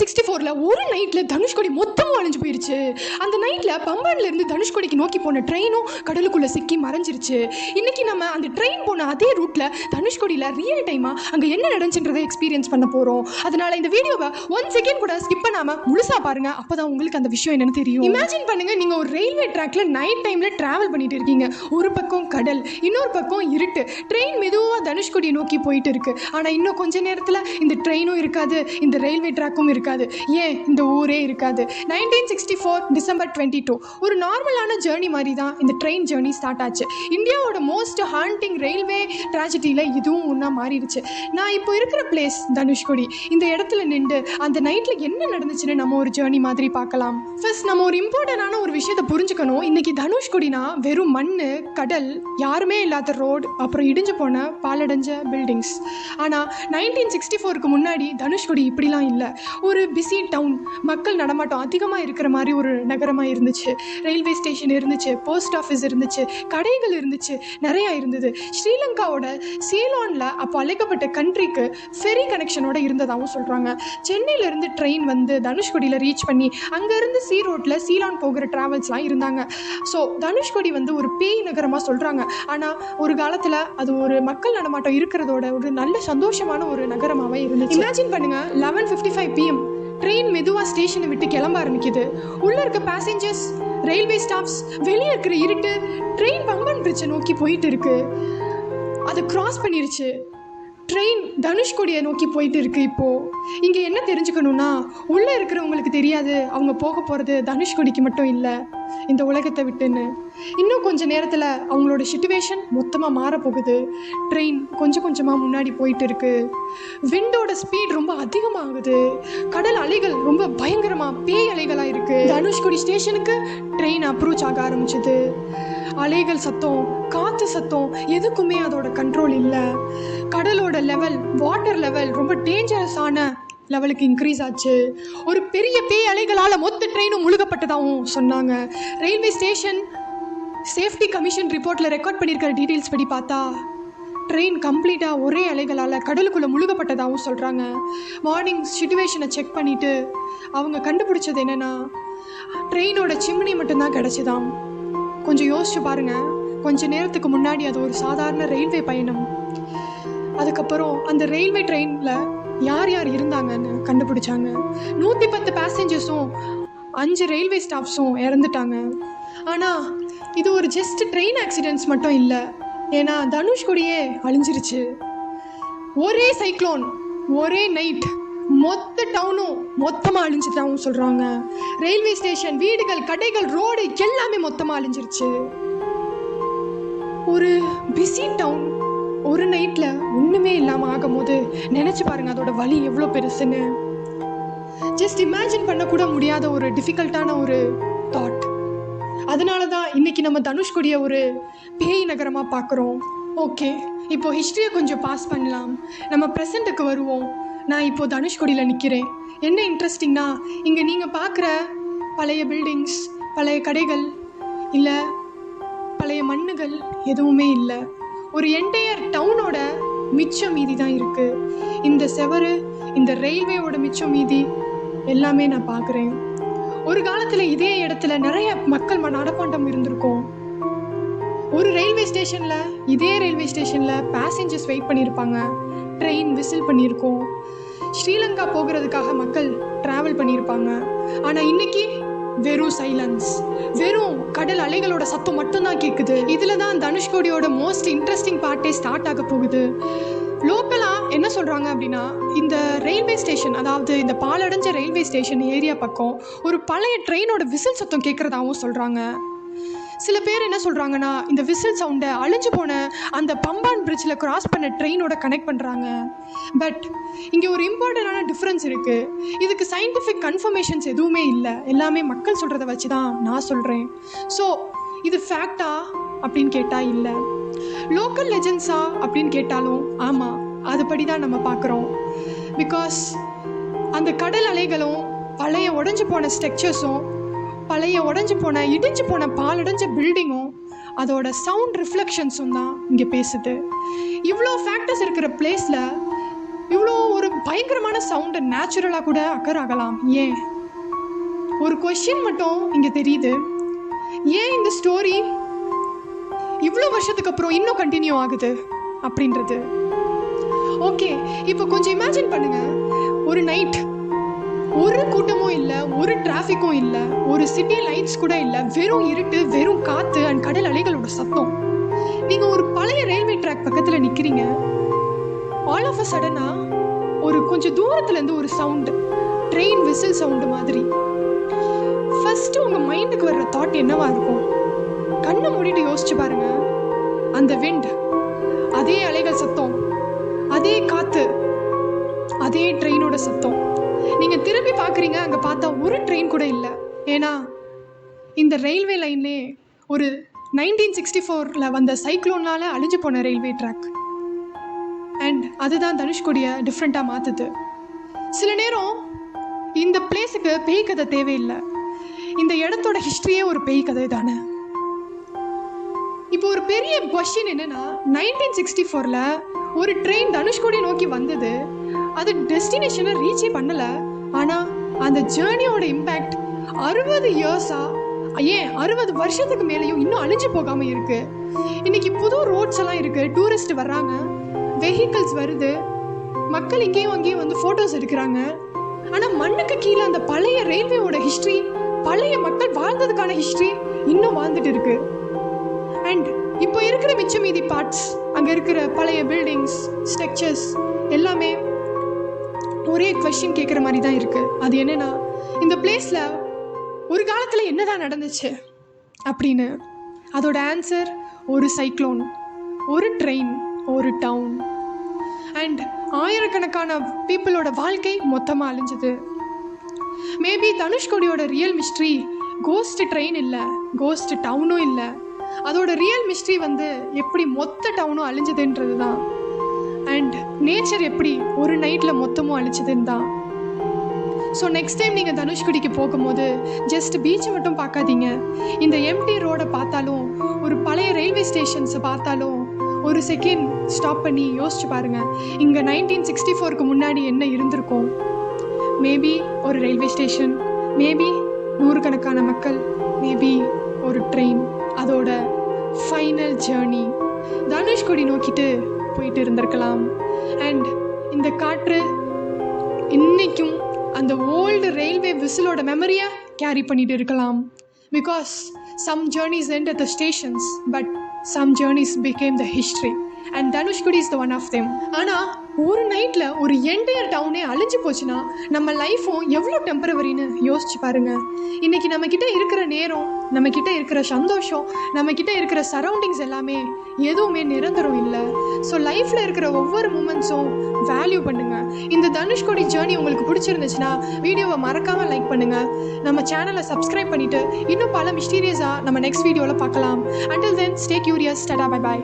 1964 ஒரு நைட்டில் தனுஷ்கோடி மொத்தமும் அழிஞ்சு போயிடுச்சு. அந்த நைட்டில் பம்பான்லேருந்து தனுஷ்கோடிக்கு நோக்கி போன ட்ரெயினும் கடலுக்குள்ளே சிக்கி மறைஞ்சிருச்சு. இன்றைக்கி நம்ம அந்த ட்ரெயின் போன அதே ரூட்டில் தனுஷ்கோடியில் ரியல் டைமாக அங்கே என்ன நடந்துச்சுன்றதை எக்ஸ்பீரியன்ஸ் பண்ண போகிறோம். அதனால் இந்த வீடியோவை 1 செகண்ட் கூட ஸ்கிப் பண்ணாமல் முழுசாக பாருங்கள். அப்போ தான் உங்களுக்கு அந்த விஷயம் என்னன்னு தெரியும். இமேஜின் பண்ணுங்கள், நீங்கள் ஒரு ரயில்வே ட்ராக்ல நைட் டைமில் ட்ராவல் பண்ணிட்டு இருக்கீங்க. ஒரு பக்கம் கடல், இன்னொரு பக்கம் இருட்டு. ட்ரெயின் மெதுவாக தனுஷ்கோடியை நோக்கி போயிட்டு இருக்கு. ஆனால் இன்னும் கொஞ்ச நேரத்தில் இந்த ட்ரெயினும் இருக்காது, இந்த ரயில்வே ட்ராக்கும் இருக்காது, ஏன் இந்த ஊரே இருக்காது. 1964 டிசம்பர் 22 ஒரு நார்மலான ஜேர்னி மாதிரி தான் இந்த ட்ரெயின் ஜேர்னி ஸ்டார்ட் ஆச்சு. இந்தியாவோட மோஸ்ட் ஹாண்டிங் ரயில்வே ட்ராஜடியில் இதுவும் ஒன்றா மாறிடுச்சு. நான் இப்போ இருக்கிற பிளேஸ் தனுஷ்கோடி. இந்த இடத்துல நின்று அந்த நைட்டில் என்ன நடந்துச்சுன்னு நம்ம ஒரு ஜேர்னி மாதிரி பார்க்கலாம். ஃபர்ஸ்ட் நம்ம ஒரு இம்பார்ட்டண்டான ஒரு விஷயத்தை புரிஞ்சுக்கணும். இன்னைக்கு தனுஷ்கோடினா வெறும் மண், கடல், யாருமே இல்லாத ரோடு, அப்புறம் இடிஞ்சு போன பாலடைஞ்ச பில்டிங்ஸ். ஆனால் 1964க்கு முன்னாடி தனுஷ்கோடி இப்படிலாம் இல்லை. ஒரு பிஸி டவுன், மக்கள் நடமாட்டம் அதிகமாக இருக்கிற மாதிரி ஒரு நகரமாக இருந்துச்சு. ரயில்வே ஸ்டேஷன் இருந்துச்சு, போஸ்ட் ஆஃபீஸ் இருந்துச்சு, கடைகள் இருந்துச்சு, நிறையா இருந்தது. ஸ்ரீலங்காவோட சீலானில் அப்போ அழைக்கப்பட்ட கண்ட்ரிக்கு ஃபெரி கனெக்ஷனோட இருந்ததாகவும் சொல்கிறாங்க. சென்னையிலேருந்து ட்ரெயின் வந்து தனுஷ்கோடியில் ரீச் பண்ணி அங்கேருந்து சீ ரோட்டில் சீலான் போகிற ட்ராவல்ஸ்லாம் இருந்தாங்க. ஸோ தனுஷ்கோடி வந்து ஒரு பேய் நகரமாக சொல்கிறாங்க. ஆனால் ஒரு காலத்தில் அது ஒரு மக்கள் நடமாட்டம் இருக்கிறதோட ஒரு நல்ல சந்தோஷமான ஒரு நகரமாகவே இருந்துச்சு. இமேஜின் பண்ணுங்கள், 11:55 PM ட்ரெயின் மெதுவாக ஸ்டேஷனை விட்டு கிளம்ப ஆரம்பிக்குது. உள்ளே இருக்க பேசஞ்சர்ஸ், ரயில்வே ஸ்டாஃப்ஸ், வெளியே இருக்கிற இருட்டு. ட்ரெயின் பம்பன் பிரிட்ஜை நோக்கி போயிட்டு இருக்கு. அதை கிராஸ் பண்ணிருச்சு. ட்ரெயின் தனுஷ்கோடியை நோக்கி போயிட்டு இருக்கு. இப்போது இங்கே என்ன தெரிஞ்சுக்கணுன்னா, உள்ளே இருக்கிறவங்களுக்கு தெரியாது அவங்க போக போகிறது தனுஷ்கோடிக்கு மட்டும் இல்லை, இந்த உலகத்தை விட்டுன்னு. இன்னும் கொஞ்சம் நேரத்தில் அவங்களோட சிச்சுவேஷன் மொத்தமாக மாறப்போகுது. ட்ரெயின் கொஞ்சம் கொஞ்சமாக முன்னாடி போயிட்டு இருக்கு. விண்டோட ஸ்பீட் ரொம்ப அதிகமாகுது. கடல் அலைகள் ரொம்ப பயங்கரமாக பேய் அலைகளாக இருக்குது. தனுஷ்கோடி ஸ்டேஷனுக்கு ட்ரெயின் அப்ரோச் ஆக ஆரம்பிச்சது. அலைகள் சத்தம், காற்று சத்தம், எதுக்குமே அதோட கண்ட்ரோல் இல்லை. கடலோட லெவல், வாட்டர் லெவல் ரொம்ப டேஞ்சரஸான லெவலுக்கு இன்க்ரீஸ் ஆச்சு. ஒரு பெரிய பேய் அலைகளால் மொத்த ட்ரெயினும் முழுகப்பட்டதாகவும் சொன்னாங்க. ரயில்வே ஸ்டேஷன் சேஃப்டி கமிஷன் ரிப்போர்ட்டில் ரெக்கார்ட் பண்ணியிருக்கிற டீட்டெயில்ஸ் படி பார்த்தா ட்ரெயின் கம்ப்ளீட்டாக ஒரே அலைகளால் கடலுக்குள்ளே முழுகப்பட்டதாகவும் சொல்கிறாங்க. மார்னிங் சிச்சுவேஷனை செக் பண்ணிவிட்டு அவங்க கண்டுபிடிச்சது என்னென்னா, ட்ரெயினோட சிம்னி மட்டும்தான் கிடச்சிதாம். கொஞ்சம் யோசிச்சு பாருங்கள், கொஞ்சம் நேரத்துக்கு முன்னாடி அது ஒரு சாதாரண ரயில்வே பயணம். அதுக்கப்புறம் அந்த ரயில்வே ட்ரெயினில் யார் யார் இருந்தாங்கன்னு கண்டுபிடிச்சாங்க. 110 பேசஞ்சர்ஸும் 5 ரயில்வே ஸ்டாஃப்ஸும் இறந்துட்டாங்க. ஆனால் இது ஒரு ஜஸ்ட் ட்ரெயின் ஆக்சிடென்ட்ஸ் மட்டும் இல்லை, ஏன்னா தனுஷ்கோடியே அழிஞ்சிருச்சு. ஒரே சைக்ளோன், ஒரே நைட், மொத்த டவுனும் மொத்தமாக அழிஞ்சிட்டாவும் சொல்கிறாங்க. ரயில்வே ஸ்டேஷன், வீடுகள், கடைகள், ரோடு எல்லாமே மொத்தமாக அழிஞ்சிருச்சு. ஒரு பிஸி டவுன் ஒரு நைட்டில் ஒன்றுமே இல்லாமல் ஆகும்போது நினச்சி பாருங்கள் அதோட வலி எவ்வளோ பெருசுன்னு. ஜஸ்ட் இமேஜின் பண்ணக்கூட முடியாத ஒரு டிஃபிகல்ட்டான ஒரு தாட். அதனால தான் இன்றைக்கி நம்ம தனுஷ்கோடியை ஒரு பேய் நகரமாக பார்க்குறோம். ஓகே, இப்போது ஹிஸ்ட்ரியை கொஞ்சம் பாஸ் பண்ணலாம், நம்ம ப்ரெசண்ட்டுக்கு வருவோம். நான் இப்போது தனுஷ்கோடியில் நிற்கிறேன். என்ன இன்ட்ரெஸ்டிங்னா, இங்கே நீங்கள் பார்க்குற பழைய பில்டிங்ஸ், பழைய கடைகள், இல்லை பழைய மண்ணுகள் எதுவுமே இல்லை. ஒரு என்டையர் டவுனோட மிச்சம் மீதி தான் இருக்குது. இந்த செவரு, இந்த ரயில்வேவோட மிச்சம் மீதி எல்லாமே நான் பார்க்குறேன். ஒரு காலத்தில் இதே இடத்துல நிறைய மக்கள் நடமாட்டம் இருந்திருக்கும். ஒரு ரயில்வே ஸ்டேஷனில், இதே ரயில்வே ஸ்டேஷனில் பேசஞ்சர்ஸ் வெயிட் பண்ணியிருப்பாங்க. ட்ரெயின் விசில் பண்ணியிருக்கோம். ஸ்ரீலங்கா போகிறதுக்காக மக்கள் ட்ராவல் பண்ணியிருப்பாங்க. ஆனால் இன்னைக்கு வெறும் சைலன்ஸ், வெறும் கடல் அலைகளோட சத்தம் மட்டும்தான் கேட்குது. இதில் தான் தனுஷ்கோடியோட மோஸ்ட் இன்ட்ரெஸ்டிங் பார்ட்டே ஸ்டார்ட் ஆக போகுது. லோக்கலாக என்ன சொல்கிறாங்க அப்படின்னா, இந்த ரயில்வே ஸ்டேஷன், அதாவது இந்த பாலடைஞ்ச ரயில்வே ஸ்டேஷன் ஏரியா பக்கம் ஒரு பழைய ட்ரெயினோட விசில் சத்தம் கேட்குறதாகவும் சொல்கிறாங்க. சில பேர் என்ன சொல்கிறாங்கன்னா, இந்த விசில் சவுண்டை அழிஞ்சு போன அந்த பம்பான் பிரிட்ஜில் கிராஸ் பண்ண ட்ரெயினோட கனெக்ட் பண்ணுறாங்க. பட் இங்கே ஒரு இம்பார்ட்டண்டான டிஃப்ரென்ஸ் இருக்குது. இதுக்கு சயின்டிஃபிக் கன்ஃபர்மேஷன்ஸ் எதுவுமே இல்லை, எல்லாமே மக்கள் சொல்கிறத வச்சு தான் நான் சொல்கிறேன். ஸோ இது ஃபேக்டா அப்படின்னு கேட்டால் இல்லை, லோக்கல் லெஜெண்ட்ஸா அப்படின்னு கேட்டாலும் ஆமாம், அதுபடி தான் நம்ம பார்க்குறோம். பிகாஸ் அந்த கடல் அலைகளும், பழைய உடஞ்சி போன ஸ்ட்ரக்சர்ஸும், பழைய உடஞ்சி போன இடிஞ்சு போன பாலடைஞ்ச பில்டிங்கும், அதோட சவுண்ட் ரிஃப்ளெக்ஷன்ஸும் தான் இங்கே பேசுது. இவ்வளோ ஃபேக்டர்ஸ் இருக்கிற பிளேஸில் இவ்வளோ ஒரு பயங்கரமான சவுண்டு நேச்சுரலாக கூட அக்கர் ஆகலாம். ஏன்? ஒரு கொஸ்டின் மட்டும் இங்கே தெரியுது. ஏன் இந்த ஸ்டோரி இவ்வளோ வருஷத்துக்கு அப்புறம் இன்னும் கண்டினியூ ஆகுது அப்படின்றது. ஓகே, இப்போ கொஞ்சம் இமேஜின் பண்ணுங்க. ஒரு நைட், ஒரு கூட்டமும் இல்லை, ஒரு டிராஃபிக்கும் இல்லை, ஒரு சிட்டி லைட்ஸ் கூட இல்லை, வெறும் இருட்டு, வெறும் காற்று அண்ட் கடல் அலைகளோட சத்தம். நீங்கள் ஒரு பழைய ரயில்வே ட்ராக் பக்கத்தில் நிற்கிறீங்க. ஆல் ஆஃப் அ சடனாக ஒரு கொஞ்சம் தூரத்துலேருந்து ஒரு சவுண்டு, ட்ரெயின் விசில் சவுண்டு மாதிரி. ஃபஸ்ட்டு உங்கள் மைண்டுக்கு வர்ற தாட் என்னவா இருக்கும்? கண்ணை மூடிட்டு யோசிச்சு பாருங்க. அந்த விண்ட், அதே அலைகள் சத்தம், அதே காற்று, அதே ட்ரெயினோட சத்தம். நீங்கள் திரும்பி பார்க்குறீங்க, அங்கே பார்த்தா ஒரு ட்ரெயின் கூட இல்லை. ஏன்னா இந்த ரயில்வே லைன்லே ஒரு 1964 வந்த சைக்ளோனால் அழிஞ்சு போன ரயில்வே ட்ராக். அண்ட் அதுதான் தனுஷ்கோடியை டிஃப்ரெண்ட்டாக மாற்றுது. சில நேரம் இந்த பிளேஸுக்கு பேய் கதை தேவையில்லை, இந்த இடத்தோட ஹிஸ்ட்ரியே ஒரு பேய் கதை தானே. இப்போ ஒரு பெரிய கொஸ்டின் என்னன்னா, 1964 ஒரு ட்ரெயின் தனுஷ்கோடி நோக்கி வந்தது. அது டெஸ்டினேஷனை ரீச்சே பண்ணலை. ஆனால் அந்த ஜேர்னியோட இம்பேக்ட் 60 இயர்ஸா, ஏன் 60 வருஷத்துக்கு மேலேயும் இன்னும் அழிஞ்சு போகாமல் இருக்குது. இன்னைக்கு புது ரோட்ஸ் எல்லாம் இருக்குது, டூரிஸ்ட் வர்றாங்க, வெஹிக்கிள்ஸ் வருது, மக்கள் இங்கேயும் அங்கேயும் வந்து ஃபோட்டோஸ் எடுக்கிறாங்க. ஆனால் மண்ணுக்கு கீழே அந்த பழைய ரயில்வேயோட ஹிஸ்ட்ரி, பழைய மக்கள் வாழ்ந்ததுக்கான ஹிஸ்ட்ரி இன்னும் வாழ்ந்துட்டு இருக்கு. அண்ட் இப்போ இருக்கிற மிச்ச மீதி பார்ட்ஸ், அங்கே இருக்கிற பழைய பில்டிங்ஸ், ஸ்ட்ரக்சர்ஸ் எல்லாமே ஒரே கொஸ்டின் கேட்குற மாதிரி தான் இருக்குது. அது என்னென்னா, இந்த பிளேஸில் ஒரு காலத்தில் என்னதான் நடந்துச்சு அப்படின்னு. அதோட ஆன்சர் ஒரு சைக்ளோன், ஒரு ட்ரெயின், ஒரு டவுன் அண்ட் ஆயிரக்கணக்கான பீப்புளோட வாழ்க்கை மொத்தமாக அழிஞ்சது. மேபி தனுஷ்கோடியோட ரியல் மிஸ்ட்ரி கோஸ்ட் ட்ரெயின் இல்லை, கோஸ்ட் டவுனும் இல்லை. அதோட ரியல் மிஸ்ட்ரி வந்து எப்படி மொத்த டவுனும் அழிஞ்சதுன்றது தான். அண்ட் நேச்சர் எப்படி ஒரு நைட்டில் மொத்தமும் அழிச்சதுன்னு தான். ஸோ நெக்ஸ்ட் டைம் நீங்கள் தனுஷ்கோடிக்கு போகும்போது ஜஸ்ட் பீச்சை மட்டும் பார்க்காதீங்க. இந்த எம்டி ரோடை பார்த்தாலும், ஒரு பழைய ரயில்வே ஸ்டேஷன்ஸை பார்த்தாலும் ஒரு செகண்ட் ஸ்டாப் பண்ணி யோசிச்சு பாருங்கள், இங்கே 1964க்கு முன்னாடி என்ன இருந்திருக்கும். மேபி ஒரு ரயில்வே ஸ்டேஷன், மேபி நூறுக்கணக்கான மக்கள், மேபி ஒரு ட்ரெயின், அதோட ஃபைனல் ஜேர்னி தனுஷ்கோடி நோக்கிட்டு போயிட்டு இருந்திருக்கலாம். அண்ட் இந்த காற்று இன்னைக்கும் அந்த ஓல்டு ரயில்வே விசிலோட மெமரியை கேரி பண்ணிட்டு இருக்கலாம். Because some journeys end at the stations, but some journeys became the history. And Dhanushkodi is the one of them. ஆனால் ஒரு நைட்டில் ஒரு என்டையர் டவுனே அழிஞ்சு போச்சுன்னா நம்ம லைஃப்பும் எவ்வளோ டெம்பரவரின்னு யோசிச்சு பாருங்கள். இன்றைக்கி நம்மக்கிட்ட இருக்கிற நேரம், நம்மக்கிட்ட இருக்கிற சந்தோஷம், நம்மக்கிட்ட இருக்கிற சரௌண்டிங்ஸ் எல்லாமே எதுவுமே நிரந்தரம் இல்லை. ஸோ லைஃப்பில் இருக்கிற ஒவ்வொரு மூமெண்ட்ஸும் வேல்யூ பண்ணுங்கள். இந்த தனுஷ்கோடி ஜேர்னி உங்களுக்கு பிடிச்சிருந்துச்சுன்னா வீடியோவை மறக்காமல் லைக் பண்ணுங்கள். நம்ம சேனலை சப்ஸ்கிரைப் பண்ணிவிட்டு இன்னும் பல மிஸ்டீரியஸாக நம்ம நெக்ஸ்ட் வீடியோவில் பார்க்கலாம். Until then, stay curious. Tada, bye bye.